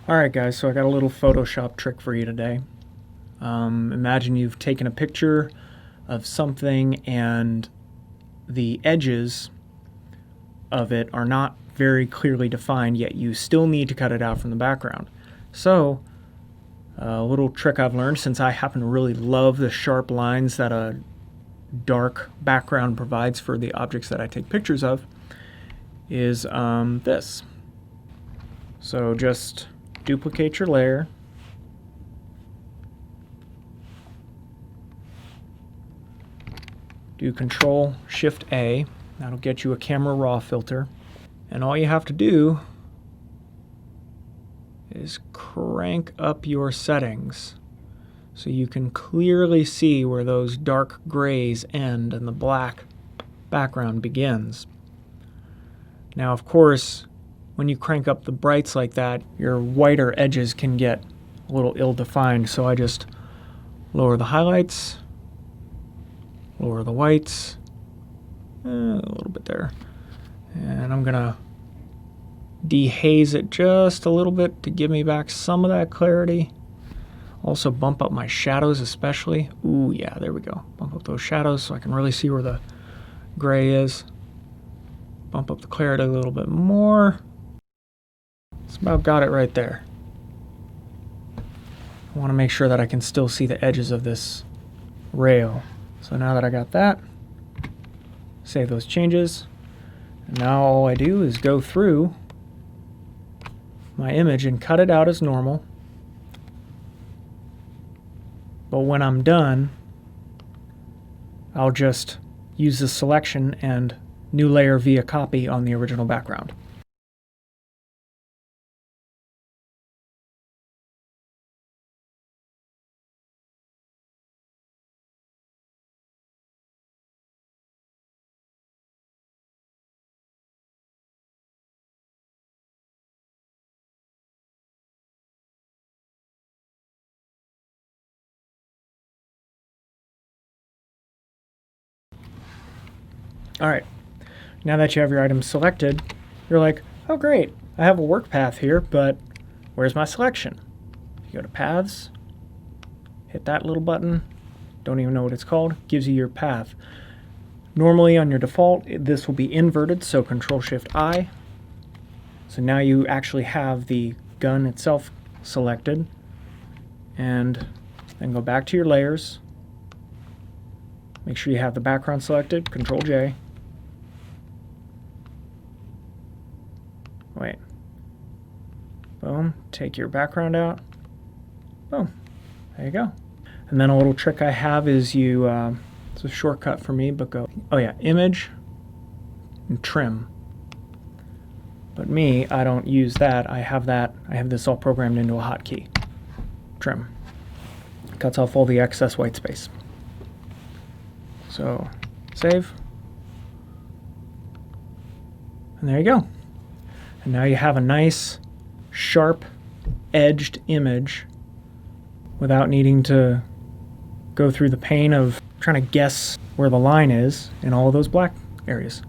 Alright guys, so I got a little Photoshop trick for you today. Imagine you've taken a picture of something and the edges of it are not very clearly defined, yet you still need to cut it out from the background. So, a little trick I've learned, since I happen to really love the sharp lines that a dark background provides for the objects that I take pictures of, is this. So just duplicate your layer, do Control-Shift-A, that'll get you a Camera Raw filter, and all you have to do is crank up your settings so you can clearly see where those dark grays end and the black background begins. Now, of course, when you crank up the brights like that, your whiter edges can get a little ill-defined, so I just lower the highlights, lower the whites, a little bit there, and I'm gonna dehaze it just a little bit to give me back some of that clarity. Also bump up my shadows especially. Ooh, yeah, there we go. Bump up those shadows so I can really see where the gray is. Bump up the clarity a little bit more. It's about got it right there. I want to make sure that I can still see the edges of this rail. So now that I got that, save those changes. And now all I do is go through my image and cut it out as normal. But when I'm done, I'll just use the selection and new layer via copy on the original background. Alright, now that you have your items selected, you're like, oh great, I have a work path here, but where's my selection? You go to Paths, hit that little button, don't even know what it's called, gives you your path. Normally on your default, this will be inverted, so Control-Shift-I. So now you actually have the gun itself selected, and then go back to your layers. Make sure you have the background selected, Control-J. Wait. Boom. Take your background out. Boom. There you go. And then a little trick I have is it's a shortcut for me, but go, oh yeah, Image and Trim. But me, I don't use that. I have this all programmed into a hotkey. Trim. Cuts off all the excess white space. So, save. And there you go. And now you have a nice, sharp, edged image without needing to go through the pain of trying to guess where the line is in all of those black areas.